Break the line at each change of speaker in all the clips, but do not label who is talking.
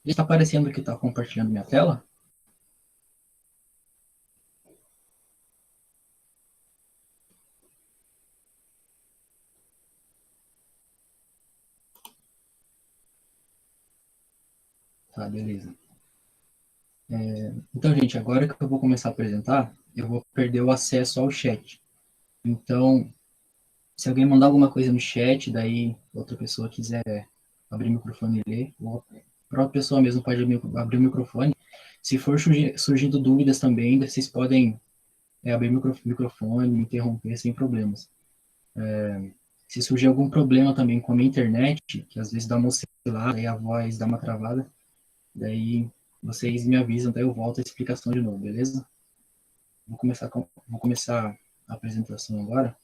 Está aparecendo que está compartilhando minha tela? Tá, beleza. Então, gente, agora que eu vou começar a apresentar, eu vou perder o acesso ao chat. Então, se alguém mandar alguma coisa no chat, daí outra pessoa quiser abrir o microfone e ler, ou a própria pessoa mesmo pode abrir o microfone. Se for surgindo dúvidas também, vocês podem abrir o microfone, me interromper sem problemas. Se surgir algum problema também com a minha internet, que às vezes dá uma oscilada e a voz dá uma travada, daí vocês me avisam, daí eu volto a explicação de novo, beleza? Vou começar a apresentação agora.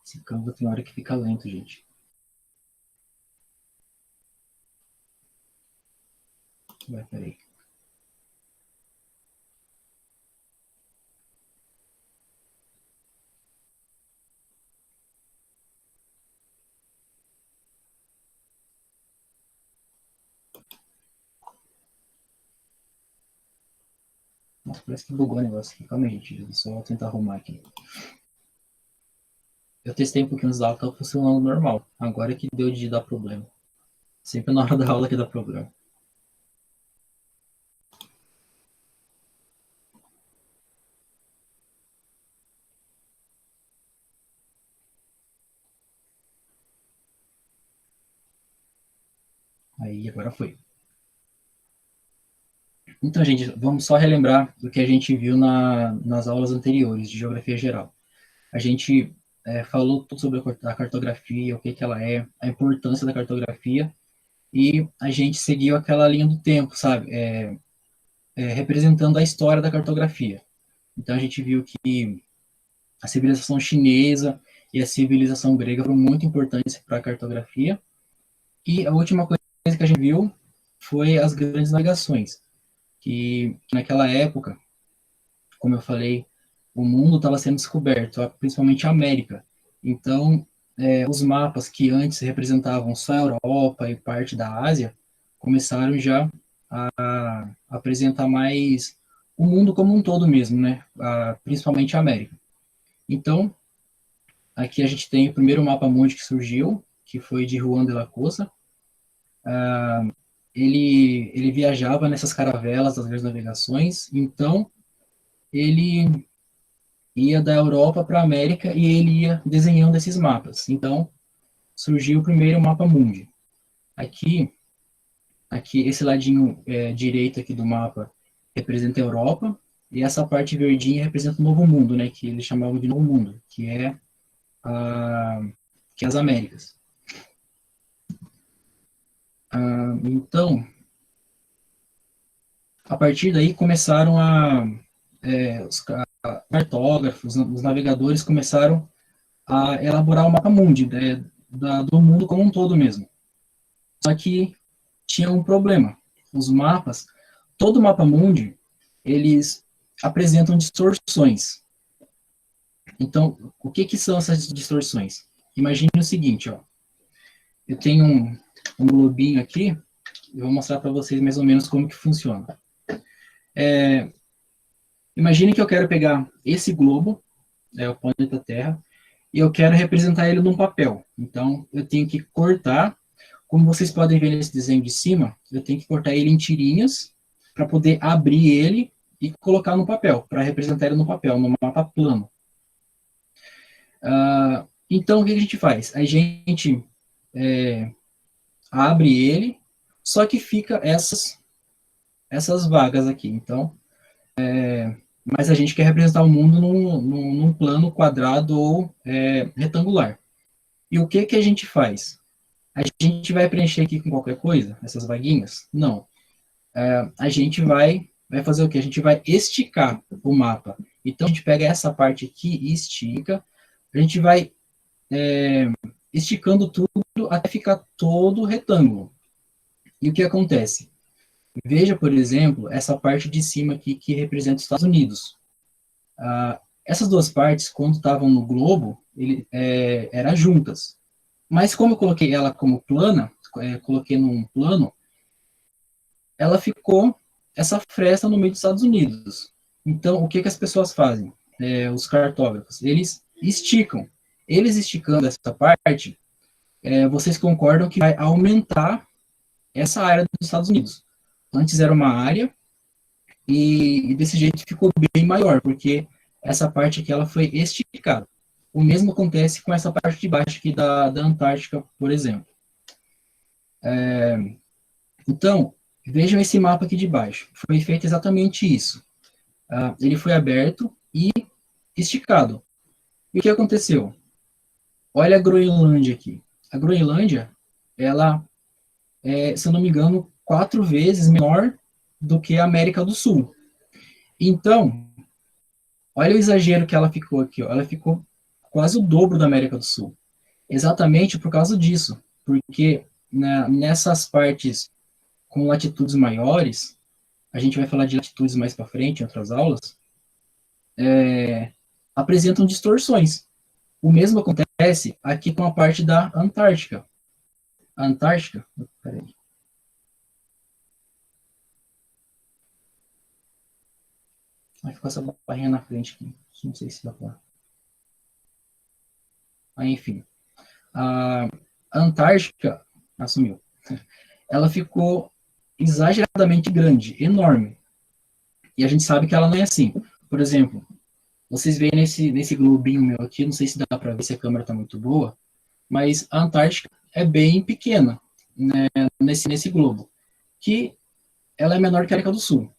Esse Canva tem hora que fica lento, gente. Vai, peraí. Nossa, parece que bugou o negócio aqui. Calma aí, gente. Só tentar arrumar aqui. Eu testei um pouquinho os dados, tá funcionando normal. Agora é que deu de dar problema. Sempre na hora da aula que dá problema. Aí, agora foi. Então, gente, vamos só relembrar do que a gente viu nas aulas anteriores de Geografia Geral. A gente falou tudo sobre a cartografia, o que ela é, a importância da cartografia, e a gente seguiu aquela linha do tempo, sabe? Representando a história da cartografia. Então, a gente viu que a civilização chinesa e a civilização grega foram muito importantes para a cartografia, e a última coisa que a gente viu foi as grandes navegações, que naquela época, como eu falei, o mundo estava sendo descoberto, principalmente a América. Então, os mapas que antes representavam só a Europa e parte da Ásia, começaram já a apresentar mais o mundo como um todo mesmo, né? Principalmente a América. Então, aqui a gente tem o primeiro mapa mundi que surgiu, que foi de Juan de la Cosa. Ele viajava nessas caravelas das grandes navegações, então ele ia da Europa para a América e ele ia desenhando esses mapas. Então, surgiu o primeiro mapa mundi. Aqui, esse ladinho direito aqui do mapa representa a Europa e essa parte verdinha representa o Novo Mundo, né, que eles chamavam de Novo Mundo, a, que é as Américas. Então, a partir daí começaram os cartógrafos, os navegadores começaram a elaborar o mapa mundi, né, do mundo como um todo mesmo. Só que tinha um problema. Os mapas, todo mapa mundi, eles apresentam distorções. Então, o que são essas distorções? Imagine o seguinte, ó. Eu tenho um globinho aqui, eu vou mostrar para vocês mais ou menos como que funciona. Imagine que eu quero pegar esse globo, o planeta Terra, e eu quero representar ele num papel. Então, eu tenho que cortar, como vocês podem ver nesse desenho de cima, eu tenho que cortar ele em tirinhas para poder abrir ele e colocar no papel, para representar ele no papel, no mapa plano. Então, o que a gente faz? A gente abre ele, só que fica essas vagas aqui. Então, mas a gente quer representar o mundo num plano quadrado ou retangular. E o que a gente faz? A gente vai preencher aqui com qualquer coisa, essas vaguinhas? Não. a gente vai fazer o quê? A gente vai esticar o mapa. Então, a gente pega essa parte aqui e estica, a gente vai esticando tudo até ficar todo retângulo. E o que acontece? Veja, por exemplo, essa parte de cima aqui que representa os Estados Unidos. Essas duas partes, quando estavam no globo, eram juntas. Mas como eu coloquei ela como plana, coloquei num plano, ela ficou essa fresta no meio dos Estados Unidos. Então, o que as pessoas fazem? Os cartógrafos, eles esticam. Eles esticando essa parte, vocês concordam que vai aumentar essa área dos Estados Unidos. Antes era uma área, e desse jeito ficou bem maior, porque essa parte aqui ela foi esticada. O mesmo acontece com essa parte de baixo aqui da Antártica, por exemplo. Então, vejam esse mapa aqui de baixo. Foi feito exatamente isso. Ele foi aberto e esticado. E o que aconteceu? Olha a Groenlândia aqui. A Groenlândia, ela se eu não me engano, 4 vezes menor do que a América do Sul. Então, olha o exagero que ela ficou aqui. Ó. Ela ficou quase o dobro da América do Sul. Exatamente por causa disso. Porque nessas partes com latitudes maiores, a gente vai falar de latitudes mais para frente, em outras aulas, apresentam distorções. O mesmo acontece aqui com a parte da Antártica. A Antártica, peraí. Vai ficar essa barrinha na frente aqui. Não sei se dá para. Enfim. A Antártica assumiu. Ela ficou exageradamente grande, enorme. E a gente sabe que ela não é assim. Por exemplo, vocês veem nesse globinho meu aqui, não sei se dá para ver se a câmera está muito boa, mas a Antártica é bem pequena, né, nesse globo, que ela é menor que a América do Sul.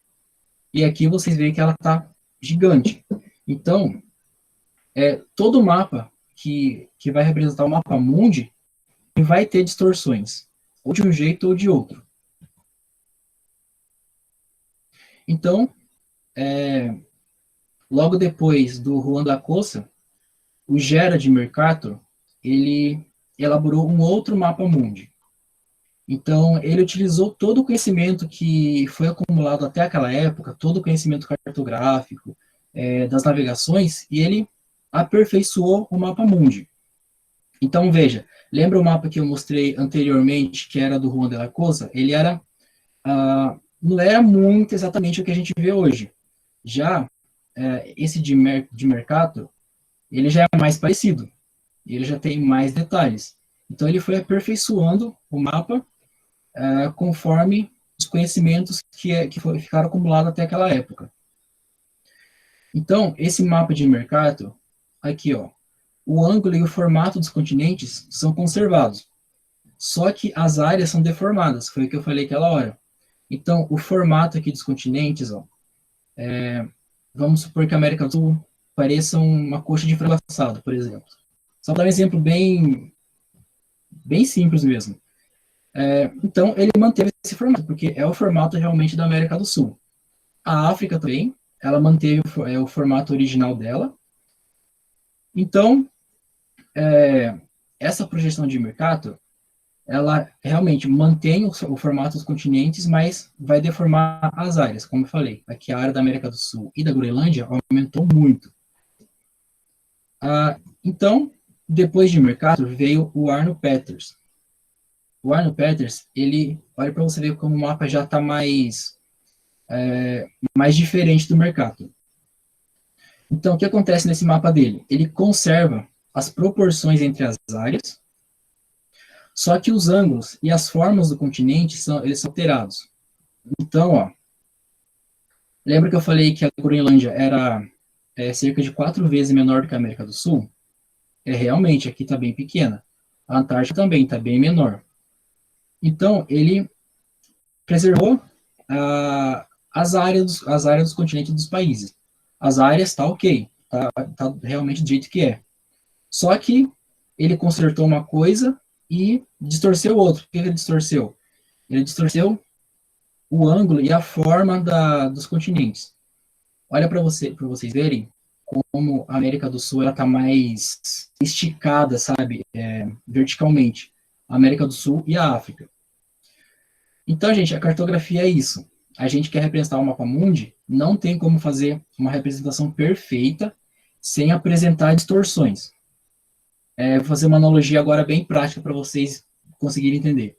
E aqui vocês veem que ela está gigante. Então, todo mapa que vai representar o mapa mundi vai ter distorções, ou de um jeito ou de outro. Então, logo depois do Juan da Costa, o Gerard Mercator, ele elaborou um outro mapa mundi. Então, ele utilizou todo o conhecimento que foi acumulado até aquela época, todo o conhecimento cartográfico, das navegações, e ele aperfeiçoou o mapa mundi. Então, veja, lembra o mapa que eu mostrei anteriormente, que era do Juan de la Cosa? Ele era, não era muito exatamente o que a gente vê hoje. Já esse de Mercator, ele já é mais parecido, ele já tem mais detalhes. Então, ele foi aperfeiçoando o mapa conforme os conhecimentos que ficaram acumulados até aquela época. Então, esse mapa de Mercator, aqui, ó, o ângulo e o formato dos continentes são conservados. Só que as áreas são deformadas, foi o que eu falei aquela hora. Então, o formato aqui dos continentes, ó, vamos supor que a América do Sul pareça uma coxa de frango assado, por exemplo. Só para dar um exemplo bem simples mesmo. Então, ele manteve esse formato, porque é o formato realmente da América do Sul. A África também, ela manteve o formato original dela. Então, essa projeção de Mercator, ela realmente mantém o formato dos continentes, mas vai deformar as áreas, como eu falei. Aqui a área da América do Sul e da Groenlândia aumentou muito. Então, depois de Mercator, veio o Arno Peters. O Arno Peters, ele, olha para você ver como o mapa já está mais diferente do Mercator. Então, o que acontece nesse mapa dele? Ele conserva as proporções entre as áreas, só que os ângulos e as formas do continente eles são alterados. Então, ó, lembra que eu falei que a Groenlândia era cerca de 4 vezes menor do que a América do Sul? Realmente, aqui está bem pequena. A Antártica também está bem menor. Então, ele preservou as áreas dos continentes dos países. As áreas tá ok, tá realmente do jeito que é. Só que ele consertou uma coisa e distorceu outra. O que ele distorceu? Ele distorceu o ângulo e a forma dos continentes. Olha para vocês verem como a América do Sul está mais esticada, sabe, verticalmente. A América do Sul e a África. Então, gente, a cartografia é isso. A gente quer representar o mapa mundi, não tem como fazer uma representação perfeita sem apresentar distorções. Vou fazer uma analogia agora bem prática para vocês conseguirem entender.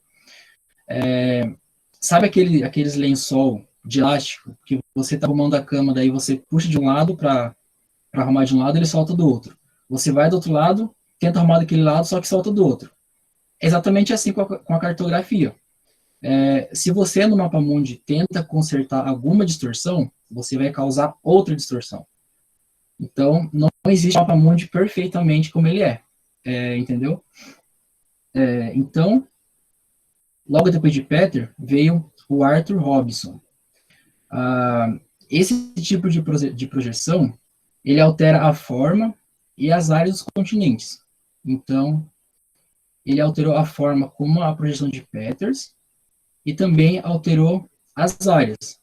Sabe aqueles lençol de elástico que você está arrumando a cama, daí você puxa de um lado para arrumar de um lado, ele solta do outro. Você vai do outro lado, tenta arrumar daquele lado, só que solta do outro. É exatamente assim com a cartografia. Se você no mapa mundi tenta consertar alguma distorção, você vai causar outra distorção. Então, não existe mapa mundi perfeitamente como ele entendeu? Então, logo depois de Peter, veio o Arthur Robinson. Esse tipo de projeção, ele altera a forma e as áreas dos continentes. Então, ele alterou a forma como a projeção de Peters e também alterou as áreas.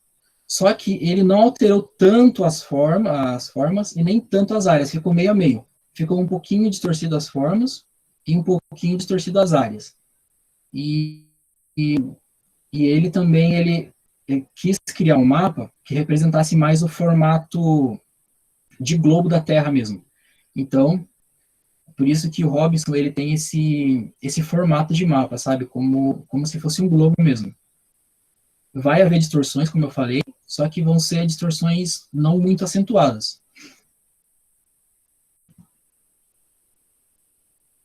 Só que ele não alterou tanto as formas e nem tanto as áreas, ficou meio a meio. Ficou um pouquinho distorcido as formas e um pouquinho distorcido as áreas. E ele também ele quis criar um mapa que representasse mais o formato de globo da Terra mesmo. Então, por isso que o Robinson ele tem esse formato de mapa, sabe? Como se fosse um globo mesmo. Vai haver distorções, como eu falei, só que vão ser distorções não muito acentuadas.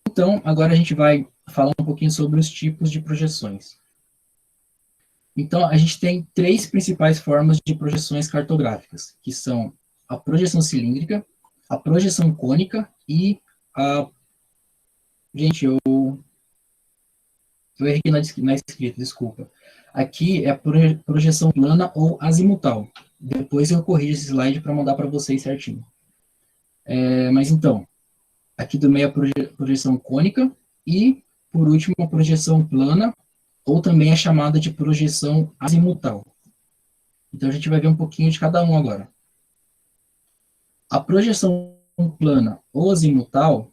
Então, agora a gente vai falar um pouquinho sobre os tipos de projeções. Então, a gente tem três principais formas de projeções cartográficas, que são a projeção cilíndrica, a projeção cônica e a... Gente, eu errei na escrita, desculpa. Aqui é a projeção plana ou azimutal. Depois eu corrijo esse slide para mandar para vocês certinho. Mas então, aqui do meio a projeção cônica e, por último, a projeção plana, ou também é chamada de projeção azimutal. Então, a gente vai ver um pouquinho de cada um agora. A projeção plana ou azimutal,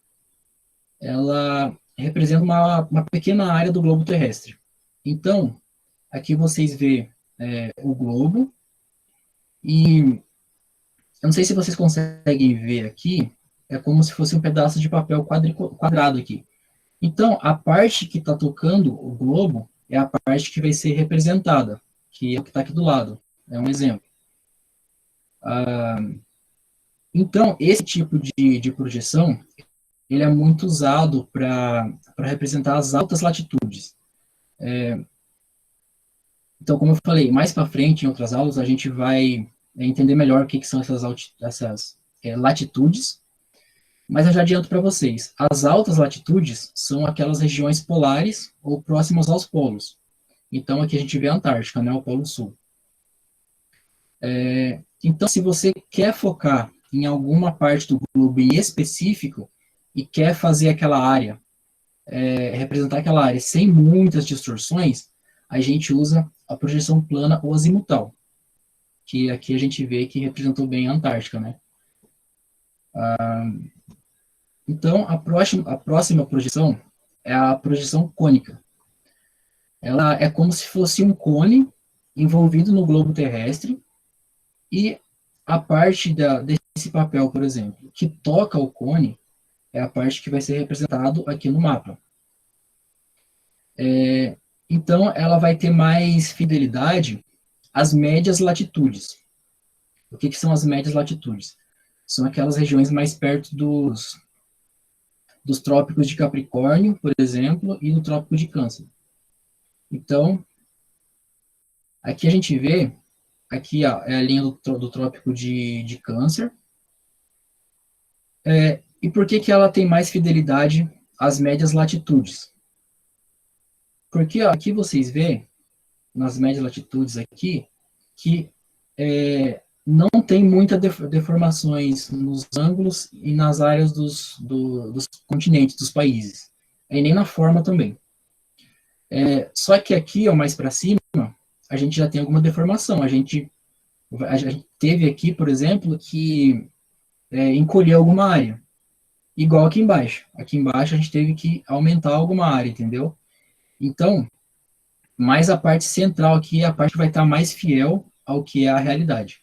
ela representa uma pequena área do globo terrestre. Então, aqui vocês vê o globo, e eu não sei se vocês conseguem ver aqui, é como se fosse um pedaço de papel quadrado aqui. Então, a parte que está tocando o globo é a parte que vai ser representada, que é o que está aqui do lado. É um exemplo. Então, esse tipo de projeção, ele é muito usado para representar as altas latitudes. Então, como eu falei, mais para frente, em outras aulas, a gente vai entender melhor o que são essas latitudes, mas eu já adianto para vocês, as altas latitudes são aquelas regiões polares ou próximas aos polos. Então, aqui a gente vê a Antártica, né, o Polo Sul. Então, se você quer focar em alguma parte do globo em específico e quer fazer aquela área, representar aquela área sem muitas distorções, a gente usa a projeção plana ou azimutal, que aqui a gente vê que representou bem a Antártica, né? Então, a próxima projeção é a projeção cônica. Ela é como se fosse um cone envolvido no globo terrestre e a parte desse papel, por exemplo, que toca o cone é a parte que vai ser representado aqui no mapa. Então, ela vai ter mais fidelidade às médias latitudes. O que são as médias latitudes? São aquelas regiões mais perto dos trópicos de Capricórnio, por exemplo, e do trópico de Câncer. Então, aqui a gente vê, aqui ó, é a linha do trópico de Câncer. E por que ela tem mais fidelidade às médias latitudes? Porque ó, aqui vocês veem, nas médias latitudes aqui, que não tem muitas deformações nos ângulos e nas áreas dos continentes, dos países. E nem na forma também. Só que aqui, ó, mais para cima, a gente já tem alguma deformação. A gente teve aqui, por exemplo, que encolher alguma área. Igual aqui embaixo. Aqui embaixo a gente teve que aumentar alguma área, entendeu? Então, mais a parte central aqui é a parte que vai estar mais fiel ao que é a realidade,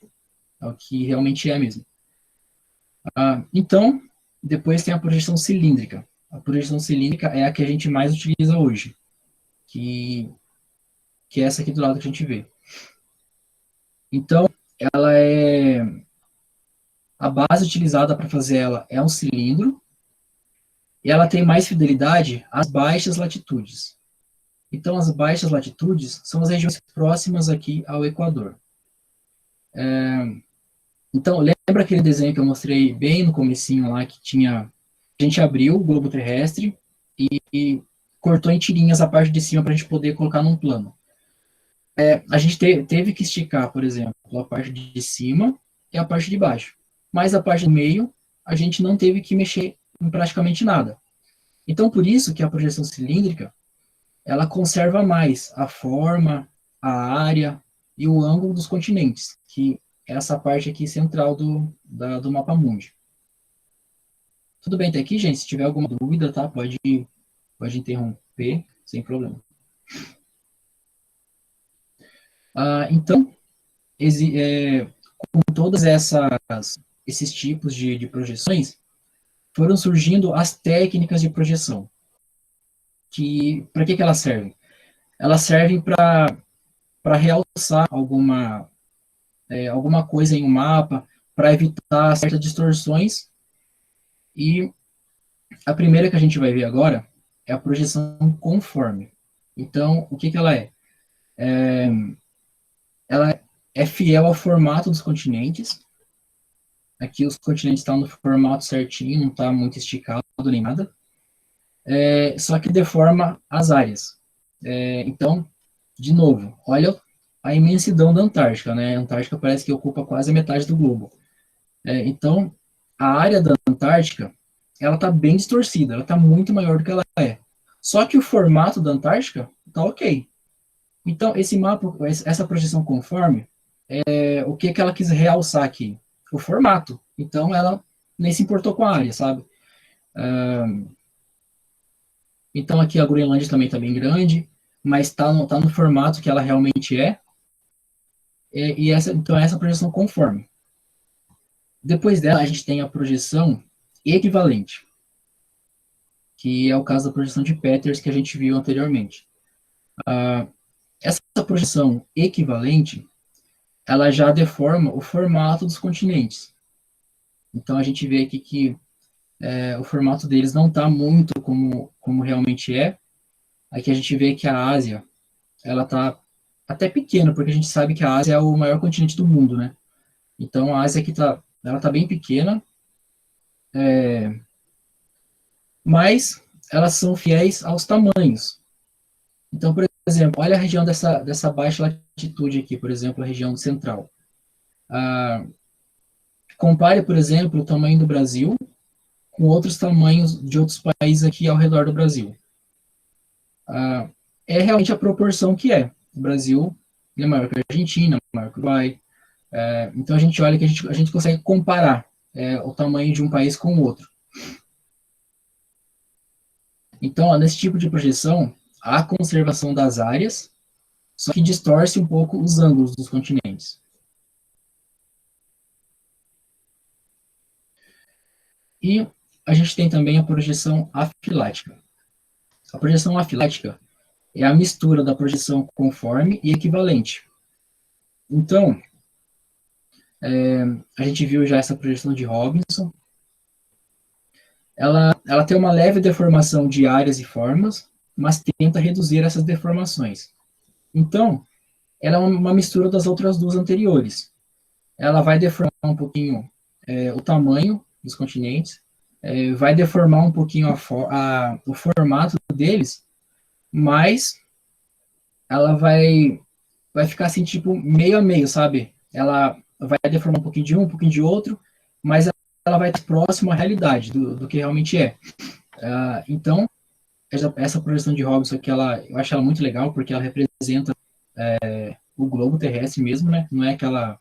ao que realmente é mesmo. Então, depois tem a projeção cilíndrica. A projeção cilíndrica é a que a gente mais utiliza hoje, que é essa aqui do lado que a gente vê. Então, ela é a base utilizada para fazer ela é um cilindro, e ela tem mais fidelidade às baixas latitudes. Então, as baixas latitudes são as regiões próximas aqui ao Equador. Então, lembra aquele desenho que eu mostrei bem no comecinho lá, que tinha... A gente abriu o globo terrestre e cortou em tirinhas a parte de cima para a gente poder colocar num plano. A gente teve que esticar, por exemplo, a parte de cima e a parte de baixo. Mas a parte do meio, a gente não teve que mexer em praticamente nada. Então, por isso que a projeção cilíndrica, ela conserva mais a forma, a área e o ângulo dos continentes, que é essa parte aqui central do mapa mundi. Tudo bem até aqui, gente? Se tiver alguma dúvida, tá? Pode interromper, sem problema. Então, com todas esses tipos de projeções, foram surgindo as técnicas de projeção. Para que elas servem? Elas servem para realçar alguma coisa em um mapa, para evitar certas distorções. E a primeira que a gente vai ver agora é a projeção conforme. Então, o que ela é? Ela é fiel ao formato dos continentes. Aqui os continentes estão no formato certinho, não está muito esticado nem nada. Só que deforma as áreas. Então, de novo, olha a imensidão da Antártica, né? A Antártica parece que ocupa quase a metade do globo. Então, a área da Antártica, ela está bem distorcida, ela está muito maior do que ela é. Só que o formato da Antártica está ok. Então, esse mapa, essa projeção conforme, o que ela quis realçar aqui? O formato. Então, ela nem se importou com a área, sabe? Então, aqui a Groenlândia também está bem grande, mas está no formato que ela realmente é. Então, essa projeção conforme. Depois dela, a gente tem a projeção equivalente, que é o caso da projeção de Peters que a gente viu anteriormente. Essa projeção equivalente, ela já deforma o formato dos continentes. Então, a gente vê aqui que o formato deles não está muito como realmente é. Aqui a gente vê que a Ásia, ela está até pequena, porque a gente sabe que a Ásia é o maior continente do mundo, né? Então, a Ásia aqui ela tá bem pequena, mas elas são fiéis aos tamanhos. Então, por exemplo, olha a região dessa baixa latitude aqui, por exemplo, a região central. Compare, por exemplo, o tamanho do Brasil com outros tamanhos de outros países aqui ao redor do Brasil. É realmente a proporção que é. O Brasil é maior que a Argentina, maior que o Uruguai. Então, a gente olha que a gente consegue comparar o tamanho de um país com o outro. Então, nesse tipo de projeção, há conservação das áreas, só que distorce um pouco os ângulos dos continentes. E a gente tem também a projeção afilática. A projeção afilática é a mistura da projeção conforme e equivalente. Então, a gente viu já essa projeção de Robinson. Ela tem uma leve deformação de áreas e formas, mas tenta reduzir essas deformações. Então, ela é uma mistura das outras duas anteriores. Ela vai deformar um pouquinho o tamanho dos continentes, vai deformar um pouquinho o formato deles, mas ela vai ficar assim, tipo, meio a meio, sabe? Ela vai deformar um pouquinho de um, um pouquinho de outro, mas ela vai estar próxima à realidade do que realmente é. Então, essa projeção de Robinson aqui, eu acho ela muito legal, porque ela representa o globo terrestre mesmo, né? Não é aquela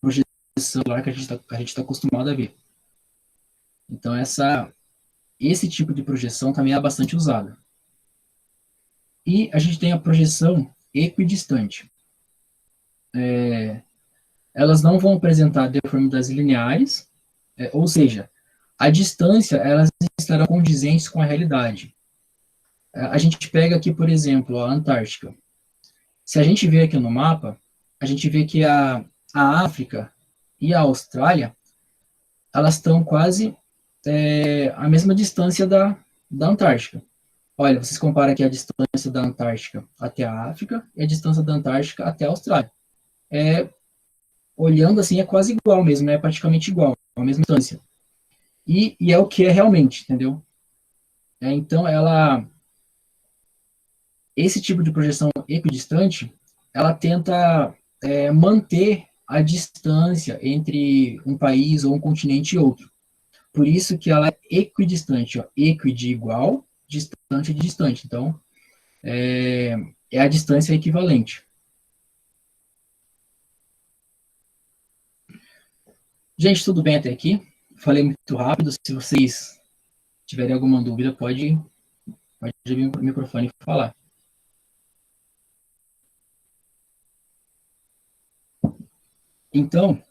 projeção lá que a gente tá acostumado a ver. Então, esse tipo de projeção também é bastante usada. E a gente tem a projeção equidistante. Elas não vão apresentar deformidades lineares, ou seja, a distância, elas estarão condizentes com a realidade. A gente pega aqui, por exemplo, a Antártica. Se a gente vê aqui no mapa, a gente vê que a África e a Austrália, elas estão quase a mesma distância da Antártica. Olha, vocês comparam aqui a distância da Antártica até a África e a distância da Antártica até a Austrália. Olhando assim, é quase igual mesmo, é praticamente igual, a mesma distância. E é o que é realmente, entendeu? Então, esse tipo de projeção equidistante, ela tenta manter a distância entre um país ou um continente e outro. Por isso que ela é equidistante, ó, equi de igual, distante de distante. Então, é a distância equivalente. Gente, tudo bem até aqui? Falei muito rápido. Se vocês tiverem alguma dúvida, pode abrir o microfone e falar. Então,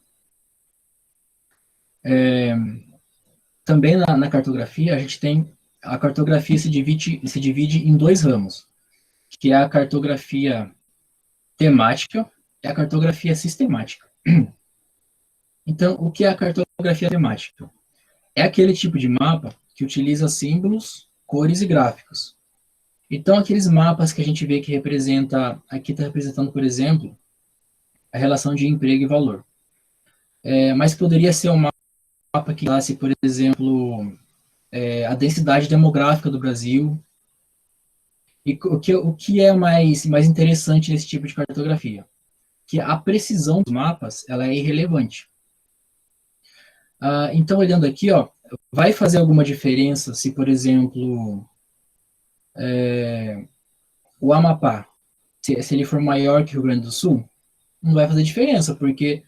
também na cartografia, a gente tem a cartografia se divide em dois ramos, que é a cartografia temática e a cartografia sistemática. Então, o que é a cartografia temática? É aquele tipo de mapa que utiliza símbolos, cores e gráficos. Então, aqueles mapas que a gente vê que representa, aqui está representando, por exemplo, a relação de emprego e valor. Mas poderia ser um mapa que dasse, por exemplo, a densidade demográfica do Brasil. E o que é mais interessante nesse tipo de cartografia? Que a precisão dos mapas ela é irrelevante. Então, olhando aqui, ó, vai fazer alguma diferença se, por exemplo, o Amapá, se ele for maior que o Rio Grande do Sul? Não vai fazer diferença, porque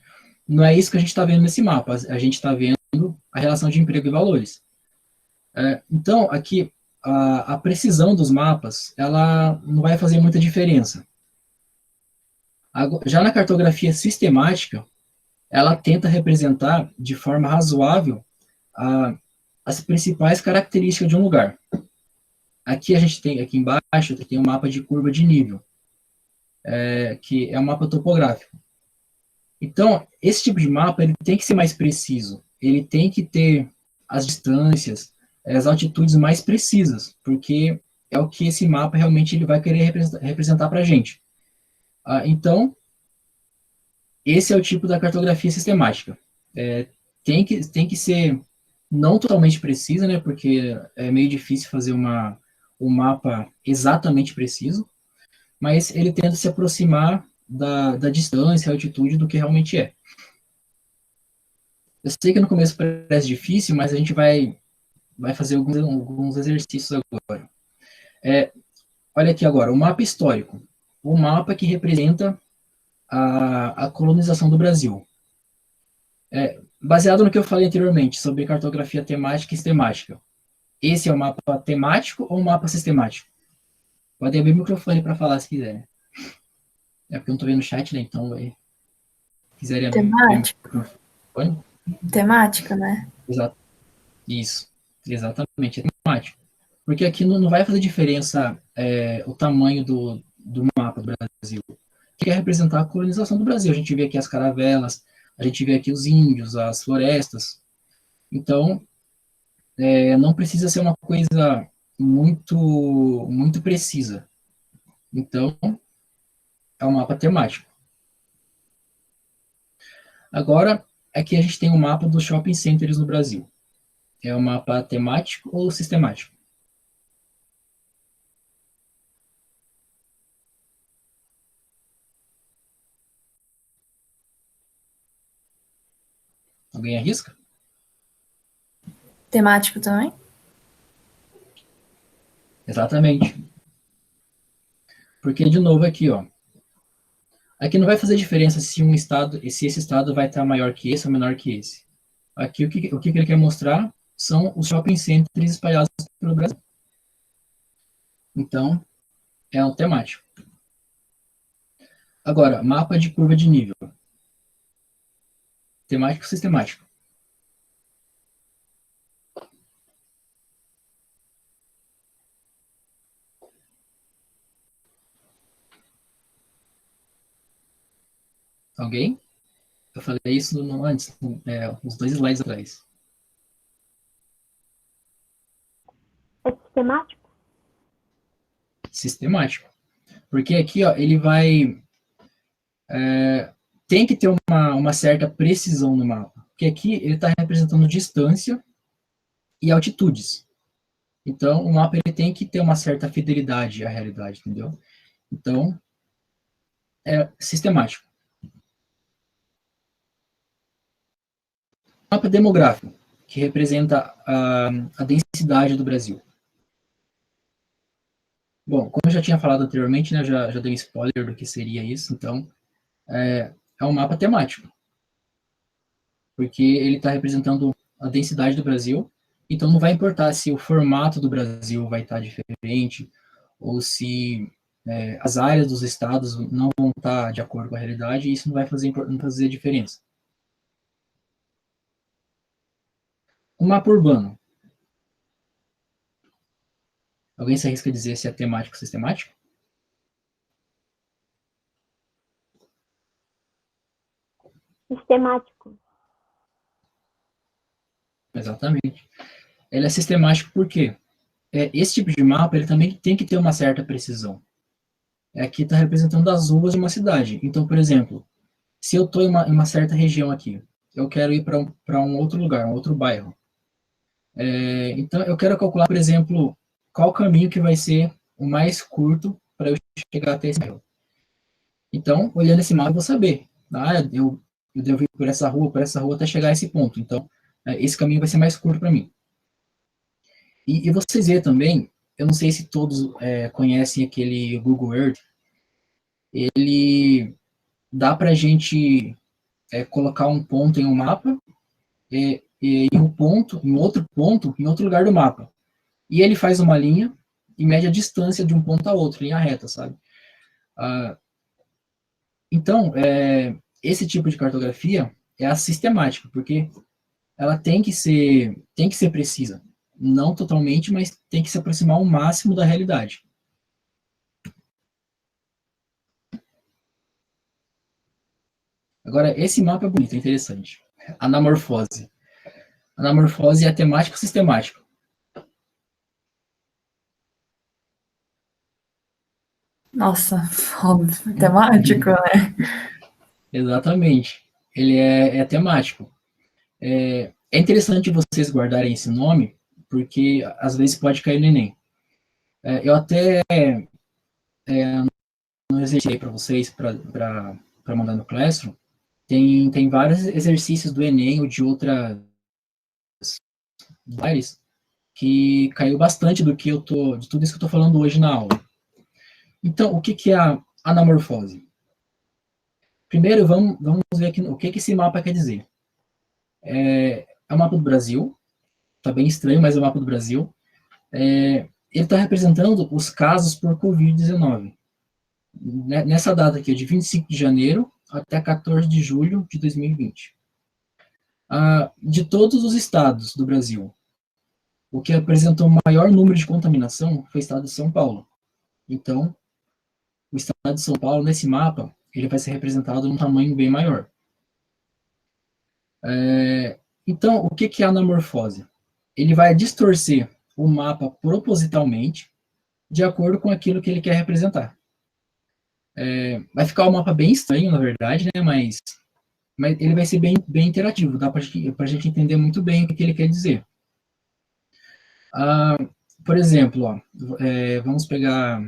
não é isso que a gente está vendo nesse mapa. A gente está vendo a relação de emprego e valores. Então, aqui, a precisão dos mapas, ela não vai fazer muita diferença. Já na cartografia sistemática, ela tenta representar de forma razoável as principais características de um lugar. Aqui a gente tem, aqui embaixo, tem um mapa de curva de nível, que é um mapa topográfico. Então, esse tipo de mapa ele tem que ser mais preciso, ele tem que ter as distâncias, as altitudes mais precisas, porque é o que esse mapa realmente ele vai querer representar para a gente. Então, esse é o tipo da cartografia sistemática. Tem que ser não totalmente precisa, né, porque é meio difícil fazer um mapa exatamente preciso, mas ele tenta se aproximar da distância, altitude do que realmente é. Eu sei que no começo parece difícil, mas a gente vai fazer alguns exercícios agora. Olha aqui agora, o mapa histórico. O mapa que representa a colonização do Brasil. Baseado no que eu falei anteriormente sobre cartografia temática e sistemática. Esse é o mapa temático ou o mapa sistemático? Pode abrir o microfone para falar se quiser. É porque eu não estou vendo o chat, né? Então, se quiserem abrir o microfone.
Temática, né?
Exato. Isso. Exatamente. É temático. Porque aqui não vai fazer diferença o tamanho do mapa do Brasil. Que quer representar a colonização do Brasil. A gente vê aqui as caravelas, a gente vê aqui os índios, as florestas. Então, não precisa ser uma coisa muito precisa. Então, é um mapa temático. Agora, aqui a gente tem um mapa dos shopping centers no Brasil. É um mapa temático ou sistemático? Alguém arrisca?
Temático também?
Exatamente. Porque, de novo, aqui, ó, Aqui não vai fazer diferença se se esse estado vai estar maior que esse ou menor que esse. Aqui o que ele quer mostrar são os shopping centers espalhados pelo Brasil. Então, é um temático. Agora, mapa de curva de nível. Temático ou sistemático? Alguém? Eu falei isso antes, uns 2 slides atrás.
É sistemático?
Sistemático. Porque aqui, ó, ele vai... tem que ter uma certa precisão no mapa. Porque aqui ele está representando distância e altitudes. Então, o mapa ele tem que ter uma certa fidelidade à realidade, entendeu? Então, é sistemático. Mapa demográfico, que representa a densidade do Brasil. Bom, como eu já tinha falado anteriormente, né, já dei spoiler do que seria isso, então é um mapa temático, porque ele está representando a densidade do Brasil, então não vai importar se o formato do Brasil vai estar diferente, ou se as áreas dos estados não vão estar de acordo com a realidade, isso não vai fazer diferença. O mapa urbano. Alguém se arrisca a dizer se é temático ou sistemático?
Sistemático.
Exatamente. Ele é sistemático porque esse tipo de mapa ele também tem que ter uma certa precisão. Aqui está representando as ruas de uma cidade. Então, por exemplo, se eu estou em uma certa região aqui, eu quero ir para um outro lugar, um outro bairro. Então, eu quero calcular, por exemplo, qual caminho que vai ser o mais curto para eu chegar até esse bairro. Então, olhando esse mapa, eu vou saber. Eu devo ir por essa rua, até chegar a esse ponto. Então, esse caminho vai ser mais curto para mim. E vocês verem também, eu não sei se todos conhecem aquele Google Earth, ele dá para a gente colocar um ponto em um mapa e um ponto em outro ponto em outro lugar do mapa. E ele faz uma linha e mede a distância de um ponto a outro, linha reta, sabe? Então, esse tipo de cartografia é a sistemática, porque ela tem que ser precisa. Não totalmente, mas tem que se aproximar ao máximo da realidade. Agora, esse mapa é bonito, é interessante. Anamorfose. Anamorfose é temático ou sistemático?
Nossa, óbvio, temático, né?
Exatamente. Ele é temático. É interessante vocês guardarem esse nome, porque às vezes pode cair no Enem. Eu até não exercitei para vocês, para mandar no Classroom. Tem vários exercícios do Enem ou de outras áreas que caiu bastante de tudo isso que eu estou falando hoje na aula. Então, o que é a anamorfose? Primeiro, vamos ver aqui o que esse mapa quer dizer. É o mapa do Brasil, está bem estranho, mas é o mapa do Brasil. Ele está representando os casos por Covid-19. Nessa data aqui, de 25 de janeiro até 14 de julho de 2020. De todos os estados do Brasil, o que apresentou o maior número de contaminação foi o estado de São Paulo. Então, o estado de São Paulo, nesse mapa, ele vai ser representado num tamanho bem maior. Então, o que é a anamorfose? Ele vai distorcer o mapa propositalmente de acordo com aquilo que ele quer representar. Vai ficar um mapa bem estranho, na verdade, né? Mas ele vai ser bem interativo, dá para a gente entender muito bem o que ele quer dizer. Por exemplo, vamos pegar...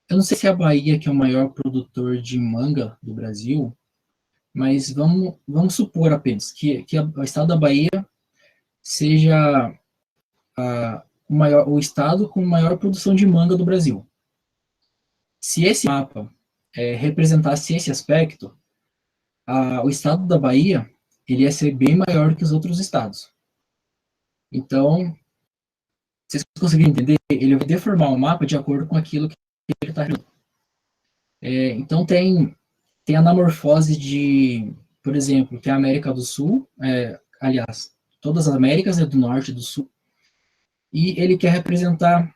Eu não sei se é a Bahia que é o maior produtor de manga do Brasil, mas vamos supor apenas que o estado da Bahia seja o estado com maior produção de manga do Brasil. Se esse mapa representasse esse aspecto, o estado da Bahia, ele ia ser bem maior que os outros estados. Então, vocês conseguirem entender, ele vai deformar o mapa de acordo com aquilo que ele está representando. Então, tem anamorfose de, por exemplo, tem a América do Sul, aliás, todas as Américas, do Norte e do Sul, e ele quer representar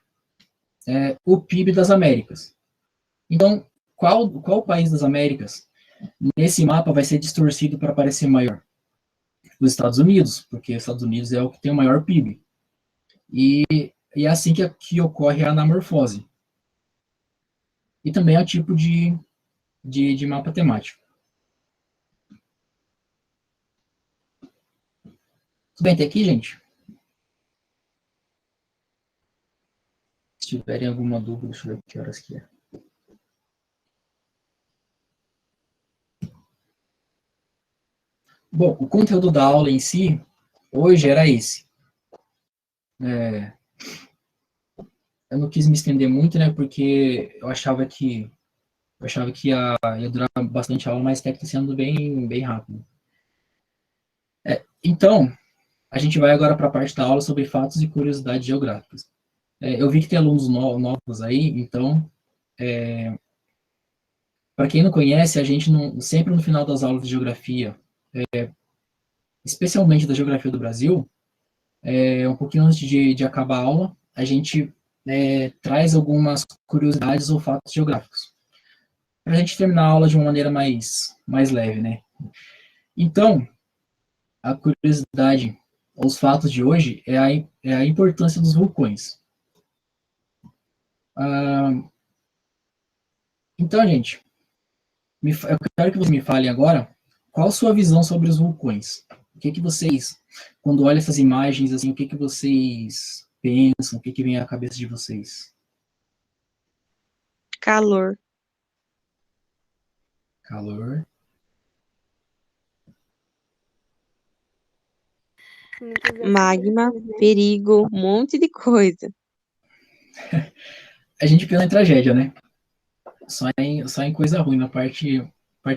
o PIB das Américas. Então, qual país das Américas, nesse mapa, vai ser distorcido para parecer maior? Os Estados Unidos, porque os Estados Unidos é o que tem o maior PIB. E é assim que ocorre a anamorfose. E também é um tipo de mapa temático. Tudo bem até aqui, gente? Se tiverem alguma dúvida, deixa eu ver que horas que é. Bom, o conteúdo da aula em si, hoje era esse. Eu não quis me estender muito, né, porque eu achava que ia durar bastante a aula, mas está sendo bem, bem rápido. Então, a gente vai agora para a parte da aula sobre fatos e curiosidades geográficas. Eu vi que tem alunos novos aí, então, para quem não conhece, a gente sempre no final das aulas de geografia, especialmente da geografia do Brasil, um pouquinho antes de acabar a aula, a gente traz algumas curiosidades ou fatos geográficos, para a gente terminar a aula de uma maneira mais leve, né? Então, a curiosidade, os fatos de hoje, é a importância dos vulcões. Então, gente, eu quero que vocês me falem agora qual a sua visão sobre os vulcões. O que vocês, quando olham essas imagens, assim, o que vocês pensam, o que vem à cabeça de vocês?
Calor.
Calor.
Magma, perigo, um monte de coisa.
A gente pensa em tragédia, né? Só em coisa ruim, na parte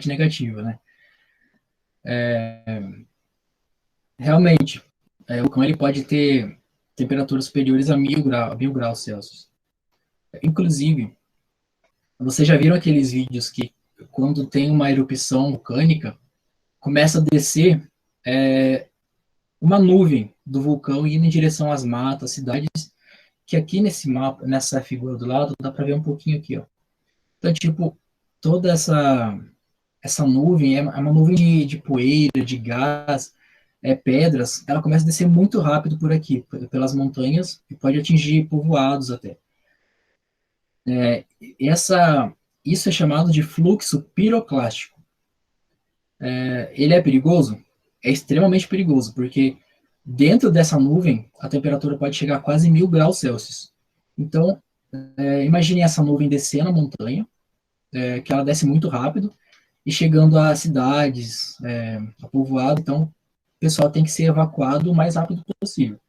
negativa, né? Realmente, o vulcão ele pode ter temperaturas superiores a 1.000 graus Celsius. Inclusive, vocês já viram aqueles vídeos que, quando tem uma erupção vulcânica, começa a descer uma nuvem do vulcão indo em direção às matas, cidades, que aqui nesse mapa, nessa figura do lado, dá para ver um pouquinho aqui, ó. Então, tipo, toda essa nuvem é uma nuvem de poeira, de gás, pedras, ela começa a descer muito rápido por aqui, pelas montanhas, e pode atingir povoados até. Isso é chamado de fluxo piroclástico. Ele é perigoso? É extremamente perigoso, porque dentro dessa nuvem, a temperatura pode chegar a quase 1.000 graus Celsius. Então, imagine essa nuvem descendo a montanha, que ela desce muito rápido, e chegando a cidades, a povoado, então o pessoal tem que ser evacuado o mais rápido possível.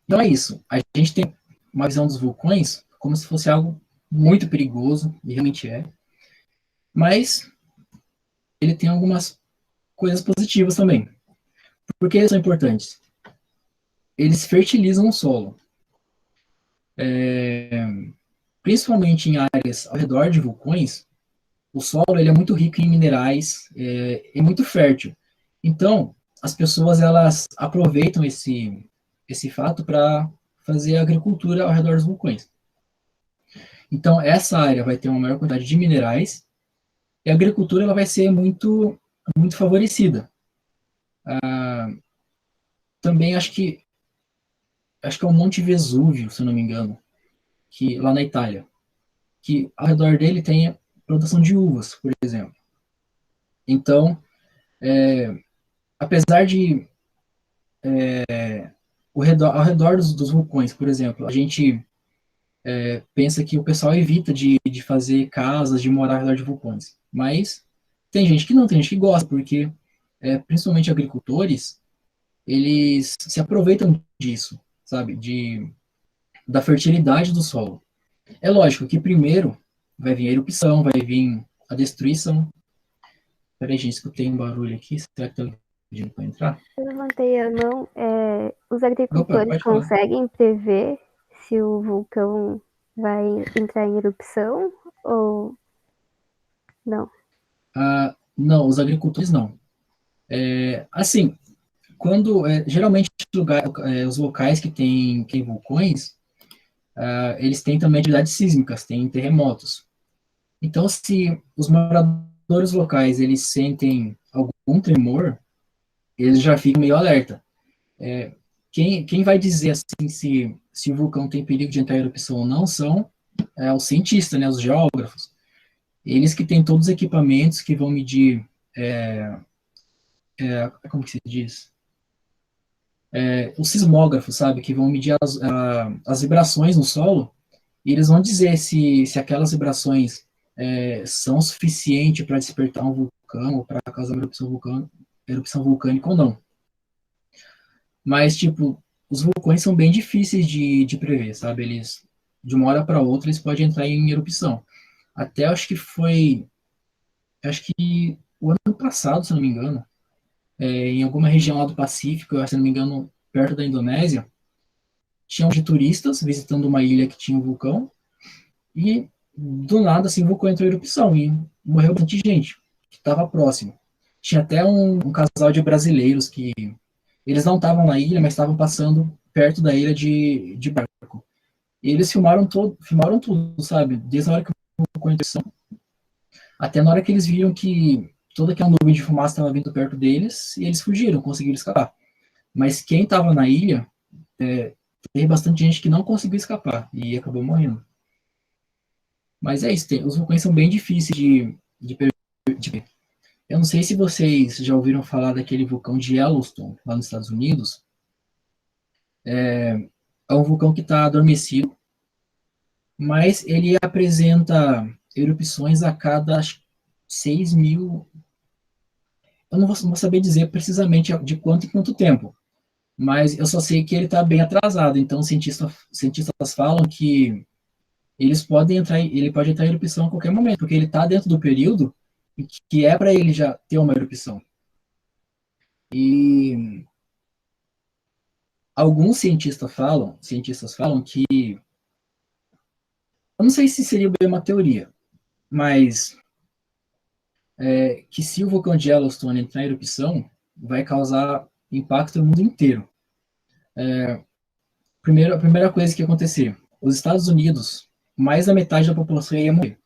Então é isso. A gente tem uma visão dos vulcões como se fosse algo muito perigoso, e realmente é. Mas ele tem algumas coisas positivas também. Por que eles são importantes? Eles fertilizam o solo. Principalmente em áreas ao redor de vulcões, o solo ele é muito rico em minerais, é muito fértil. Então, as pessoas elas aproveitam esse fato para fazer agricultura ao redor dos vulcões. Então, essa área vai ter uma maior quantidade de minerais e a agricultura ela vai ser muito, muito favorecida. Também acho que é o Monte Vesúvio, se eu não me engano, que lá na Itália, que ao redor dele tem a plantação de uvas, por exemplo. Então, apesar de ao redor dos vulcões, por exemplo, a gente pensa que o pessoal evita de fazer casas, de morar ao redor de vulcões. Mas tem gente que não, tem gente que gosta, porque principalmente agricultores, eles se aproveitam disso, sabe? Da fertilidade do solo. É lógico que primeiro vai vir a erupção, vai vir a destruição. Peraí, gente, escutei um barulho aqui. Será que tá pedindo para entrar?
Eu levantei a mão. Os
Opa,
agricultores
pode falar.
conseguem prever se o vulcão vai entrar em erupção ou não?
Não, os agricultores não. Assim, geralmente os locais que tem vulcões, eles têm também atividades sísmicas, têm terremotos. Então, se os moradores locais eles sentem algum tremor, eles já ficam meio alerta. Quem vai dizer assim se o vulcão tem perigo de entrar em erupção ou não são os cientistas, né, os geógrafos. Eles que têm todos os equipamentos que vão medir, como que se diz? Os sismógrafos, sabe, que vão medir as vibrações no solo, e eles vão dizer se aquelas vibrações são suficientes para despertar um vulcão ou para causar uma erupção vulcânica ou não. Mas, tipo, os vulcões são bem difíceis de prever, sabe? Eles, de uma hora para outra, eles podem entrar em erupção. Até acho que o ano passado, se não me engano, em alguma região lá do Pacífico, se não me engano, perto da Indonésia, tinham de turistas visitando uma ilha que tinha um vulcão, e do nada, assim, o vulcão entrou em erupção e morreu bastante gente que estava próximo. Tinha até um casal de brasileiros que eles não estavam na ilha, mas estavam passando perto da ilha de barco. E eles filmaram tudo, sabe? Desde a hora que o vulcão entrou em erupção, até na hora que eles viram que toda aquela nuvem de fumaça estava vindo perto deles, e eles fugiram, conseguiram escapar. Mas quem estava na ilha, teve bastante gente que não conseguiu escapar e acabou morrendo. Mas é isso, os vulcões são bem difíceis de ver. Eu não sei se vocês já ouviram falar daquele vulcão de Yellowstone, lá nos Estados Unidos. É um vulcão que está adormecido, mas ele apresenta erupções a cada 6.000. Eu não vou saber dizer precisamente de quanto em quanto tempo, mas eu só sei que ele está bem atrasado. Então, cientistas falam que ele pode entrar em erupção a qualquer momento, porque ele está dentro do período que é para ele já ter uma erupção. E alguns cientistas falam que, eu não sei se seria bem uma teoria, mas que se o vulcão de Yellowstone entrar em erupção, vai causar impacto no mundo inteiro. A primeira coisa que ia acontecer, os Estados Unidos, mais da metade da população ia morrer.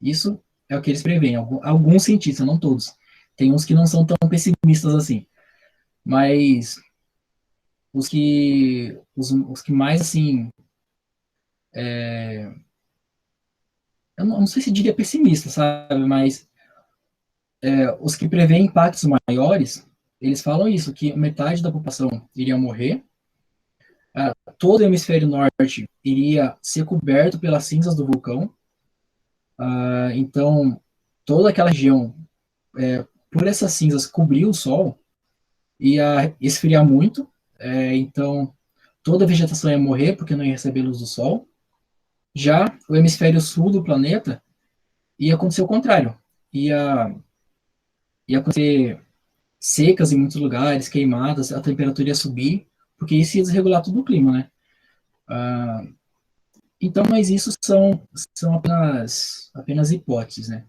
Isso é o que eles preveem, alguns cientistas, não todos. Tem uns que não são tão pessimistas assim. Mas os que mais, assim, eu não sei se diria pessimista, sabe? Mas os que preveem impactos maiores, eles falam isso, que metade da população iria morrer, todo o hemisfério norte iria ser coberto pelas cinzas do vulcão, então toda aquela região, por essas cinzas cobrir o sol, ia esfriar muito, então toda a vegetação ia morrer porque não ia receber luz do sol. Já o hemisfério sul do planeta ia acontecer o contrário, ia acontecer secas em muitos lugares, queimadas, a temperatura ia subir, porque isso ia desregular todo o clima, né? Então, mas isso são apenas hipóteses, né?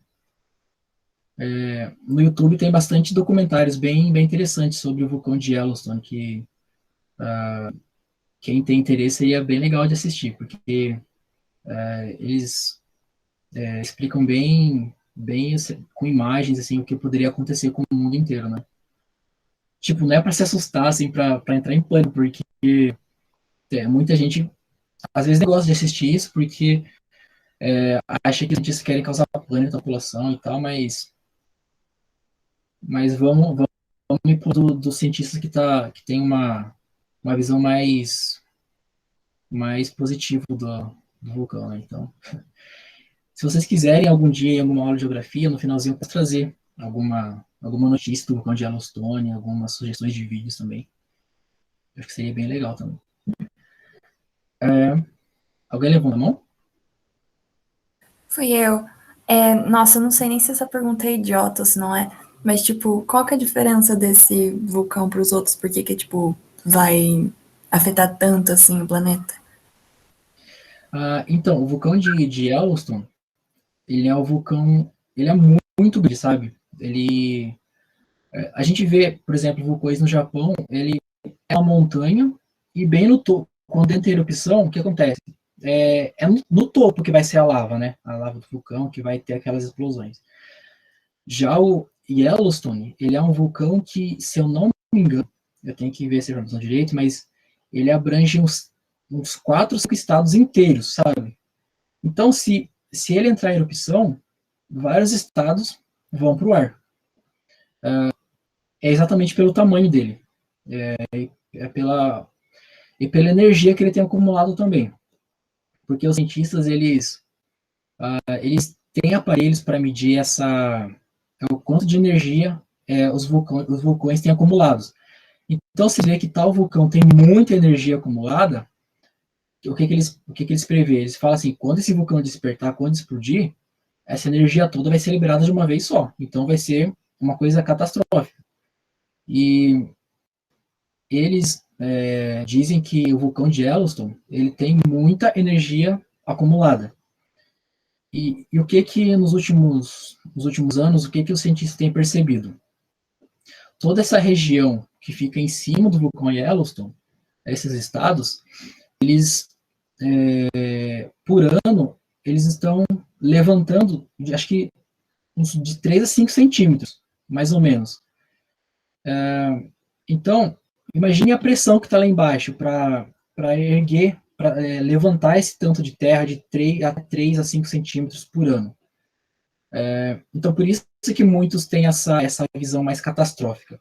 No YouTube tem bastante documentários bem interessantes sobre o vulcão de Yellowstone, que quem tem interesse aí é bem legal de assistir, porque eles explicam bem assim, com imagens, assim, o que poderia acontecer com o mundo inteiro, né? Tipo, não é para se assustar, assim, para entrar em pânico, porque muita gente, às vezes, não gosta de assistir isso, porque acha que os cientistas querem causar pânico na população e tal, mas vamos ir dos cientistas que tem uma visão mais positiva do vulcão, né? Então, se vocês quiserem algum dia em alguma aula de geografia, no finalzinho eu posso trazer alguma notícia do vulcão de Yellowstone, algumas sugestões de vídeos também. Acho que seria bem legal também. Alguém levou a mão?
Fui eu. Nossa, eu não sei nem se essa pergunta é idiota ou se não é, mas, tipo, qual que é a diferença desse vulcão para os outros? Por que que, tipo, vai afetar tanto, assim, o planeta?
Então, o vulcão de Yellowstone, ele é um vulcão, ele é muito grande, sabe? A gente vê, por exemplo, vulcões no Japão, ele é uma montanha e bem no topo, quando entra a erupção, o que acontece? É no topo que vai ser a lava, né? A lava do vulcão, que vai ter aquelas explosões. Já o Yellowstone, ele é um vulcão que, se eu não me engano, eu tenho que ver se eu estou direito, mas ele abrange uns 4, 5 estados inteiros, sabe? Então, se ele entrar em erupção, vários estados vão para o ar. É exatamente pelo tamanho dele. É pela energia que ele tem acumulado também. Porque os cientistas, eles têm aparelhos para medir o quanto de energia os vulcões têm acumulados. Então, se vê que tal vulcão tem muita energia acumulada, o que eles prevêem? Eles falam assim, quando esse vulcão despertar, quando explodir, essa energia toda vai ser liberada de uma vez só. Então, vai ser uma coisa catastrófica. E eles dizem que o vulcão de Yellowstone, ele tem muita energia acumulada. E o que nos últimos anos, o que os cientistas têm percebido? Toda essa região que fica em cima do vulcão Yellowstone, esses estados, eles, por ano, eles estão levantando, acho que de 3 a 5 centímetros, mais ou menos. Então, imagine a pressão que está lá embaixo para erguer, para levantar esse tanto de terra de 3 a 5 centímetros por ano. Então, por isso que muitos têm essa visão mais catastrófica.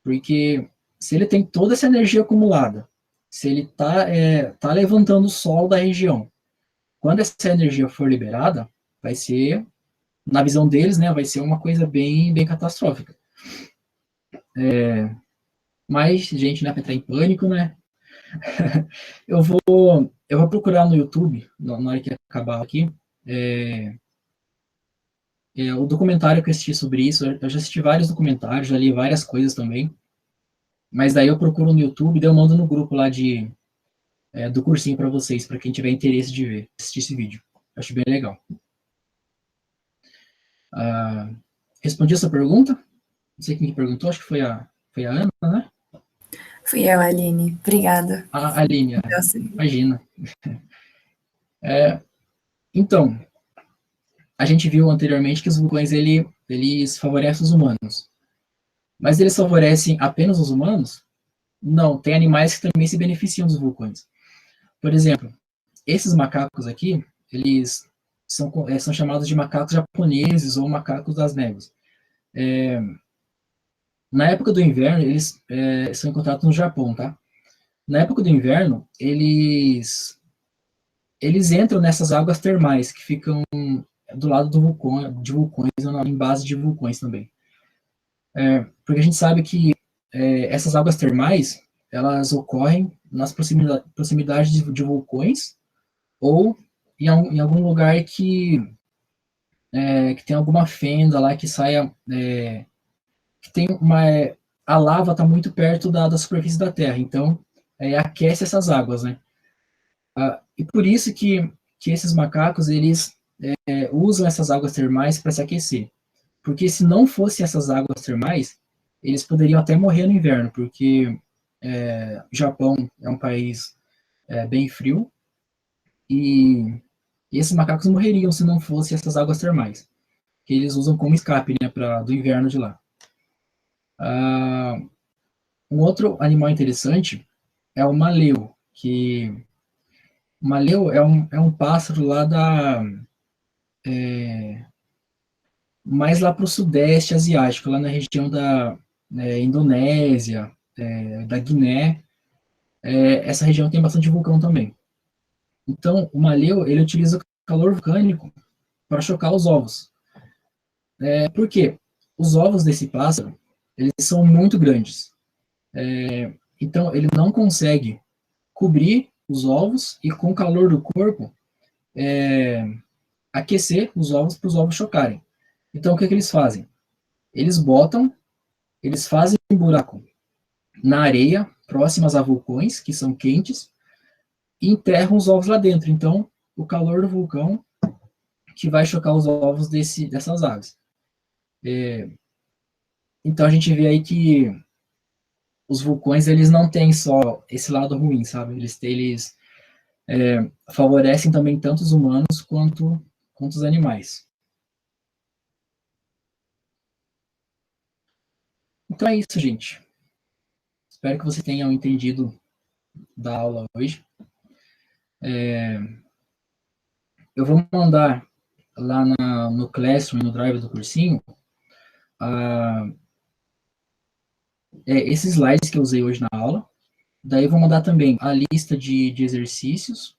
Porque se ele tem toda essa energia acumulada, se ele tá levantando o sol da região, quando essa energia for liberada, vai ser, na visão deles, né, vai ser uma coisa bem, bem catastrófica. Mas, gente, não é para entrar em pânico, né? eu vou procurar no YouTube, na hora que acabar aqui, o documentário que eu assisti sobre isso. Eu já assisti vários documentários, já li várias coisas também, mas daí eu procuro no YouTube, daí eu mando no grupo lá do cursinho para vocês, para quem tiver interesse de assistir esse vídeo. Eu acho bem legal. Respondi essa pergunta? Não sei quem perguntou, acho que foi a Ana, né?
Fui eu, Aline. Obrigada.
A Aline, imagina. Então, a gente viu anteriormente que os vulcões, eles favorecem os humanos. Mas eles favorecem apenas os humanos? Não, tem animais que também se beneficiam dos vulcões. Por exemplo, esses macacos aqui, eles são chamados de macacos japoneses ou macacos das névoas. Na época do inverno, eles são encontrados no Japão, tá? Na época do inverno, eles entram nessas águas termais que ficam do lado de vulcões, em base de vulcões também. Porque a gente sabe que essas águas termais, elas ocorrem nas proximidades de vulcões ou em algum lugar que tem alguma fenda lá que saia, que tem a lava está muito perto da superfície da Terra, então aquece essas águas, né? E por isso que esses macacos, eles usam essas águas termais para se aquecer. Porque se não fossem essas águas termais, eles poderiam até morrer no inverno, porque o Japão é um país bem frio, e esses macacos morreriam se não fossem essas águas termais, que eles usam como escape, né, do inverno de lá. Um outro animal interessante é o maleu, que o maleu é um pássaro lá mais lá para o sudeste asiático, lá na região da Indonésia, da Guiné. Essa região tem bastante vulcão também. Então, o maleu, ele utiliza o calor vulcânico para chocar os ovos. Por quê? Os ovos desse pássaro, eles são muito grandes. Então, ele não consegue cobrir os ovos e, com o calor do corpo, aquecer os ovos para os ovos chocarem. Então, o que eles fazem? Eles fazem um buraco na areia, próximas a vulcões, que são quentes, e enterram os ovos lá dentro. Então, o calor do vulcão que vai chocar os ovos dessas aves. Então, a gente vê aí que os vulcões, eles não têm só esse lado ruim, sabe? Eles favorecem também tanto os humanos quanto os animais. Então é isso, gente. Espero que vocês tenham entendido da aula hoje. Eu vou mandar lá no Classroom e no Drive do cursinho esses slides que eu usei hoje na aula. Daí eu vou mandar também a lista de exercícios.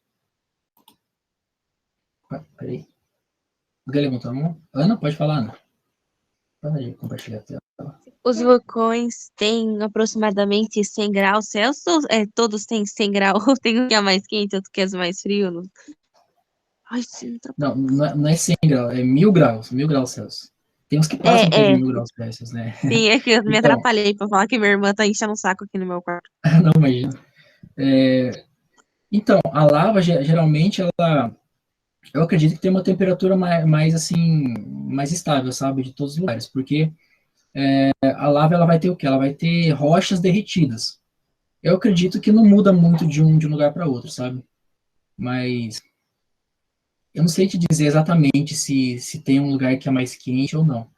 Peraí. Alguém levantou a mão? Ana, pode falar, Ana. Pode compartilhar a tela.
Os vulcões têm aproximadamente 100 graus Celsius? Todos têm 100 graus? Tem um que é mais quente, outro que é mais frio? Não? Ai, sim,
Não é 100 graus, é 1000 graus, 1000 graus Celsius. Tem uns que passam de 1000 graus Celsius, né?
Sim, é que eu me
Então,
atrapalhei pra falar que minha irmã tá enchendo o saco aqui no meu quarto.
não, imagina. Então, a lava, geralmente, eu acredito que tem uma temperatura mais assim, mais estável, sabe, de todos os lugares, porque a lava, ela vai ter o quê? Ela vai ter rochas derretidas. Eu acredito que não muda muito de um lugar para outro, sabe? Mas eu não sei te dizer exatamente se tem um lugar que é mais quente ou não.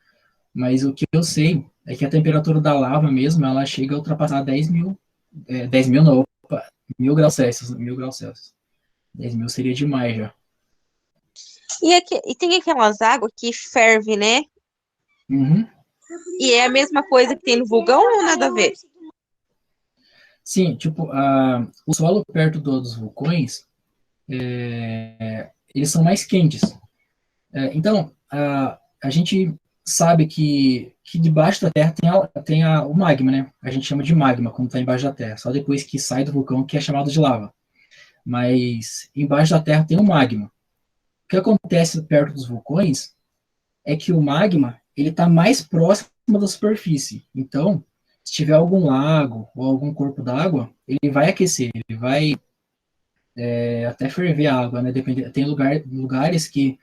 Mas o que eu sei é que a temperatura da lava mesmo, ela chega a ultrapassar 10 mil não, opa, 1000 graus Celsius, 1000 graus Celsius. 10 mil seria demais já.
E tem aquelas águas que ferve, né?
Uhum.
E é a mesma coisa que tem no vulcão ou nada a ver?
Sim, tipo, o solo perto dos vulcões, eles são mais quentes. Então, a gente sabe que debaixo da Terra tem o magma, né? A gente chama de magma quando está embaixo da Terra. Só depois que sai do vulcão que é chamado de lava. Mas embaixo da Terra tem o magma. O que acontece perto dos vulcões é que o magma ele está mais próximo da superfície. Então, se tiver algum lago ou algum corpo d'água, ele vai aquecer, ele vai até ferver a água, né? Tem lugares que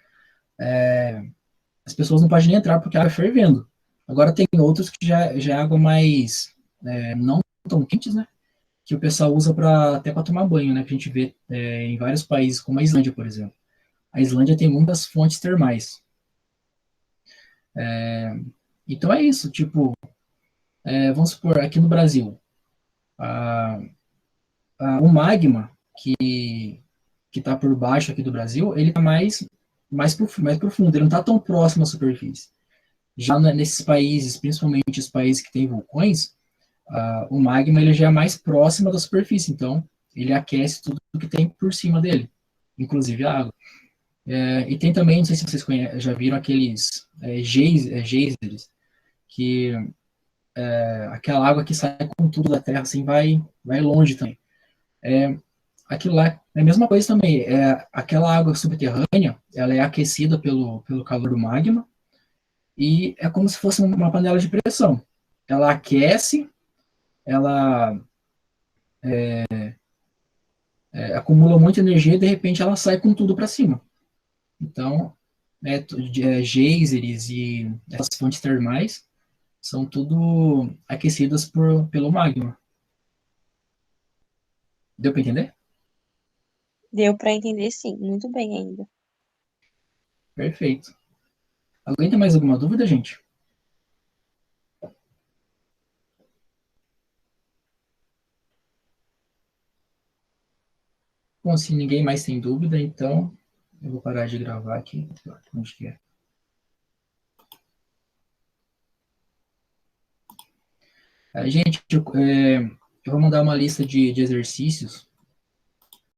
as pessoas não podem nem entrar porque a água é fervendo. Agora tem outros que já é água mais não tão quentes, né? Que o pessoal usa até para tomar banho, né? Que a gente vê em vários países, como a Islândia, por exemplo. A Islândia tem muitas fontes termais. Então é isso, tipo, vamos supor, aqui no Brasil, o magma que está por baixo aqui do Brasil, ele está mais profundo, ele não está tão próximo à superfície. Já nesses países, principalmente os países que têm vulcões, o magma ele já é mais próximo da superfície, então ele aquece tudo que tem por cima dele, inclusive a água. E tem também, não sei se vocês já viram aqueles geysers, que aquela água que sai com tudo da terra, assim, vai longe também. Aquilo lá é a mesma coisa também. Aquela água subterrânea, ela é aquecida pelo calor do magma, e é como se fosse uma panela de pressão. Ela aquece, ela acumula muita energia e de repente ela sai com tudo para cima. Então, geysers e essas fontes termais são tudo aquecidas pelo magma. Deu para entender?
Deu pra entender, sim. Muito bem ainda.
Perfeito. Alguém tem mais alguma dúvida, gente? Bom, se ninguém mais tem dúvida, então eu vou parar de gravar aqui. Onde que é? Gente, eu vou mandar uma lista de exercícios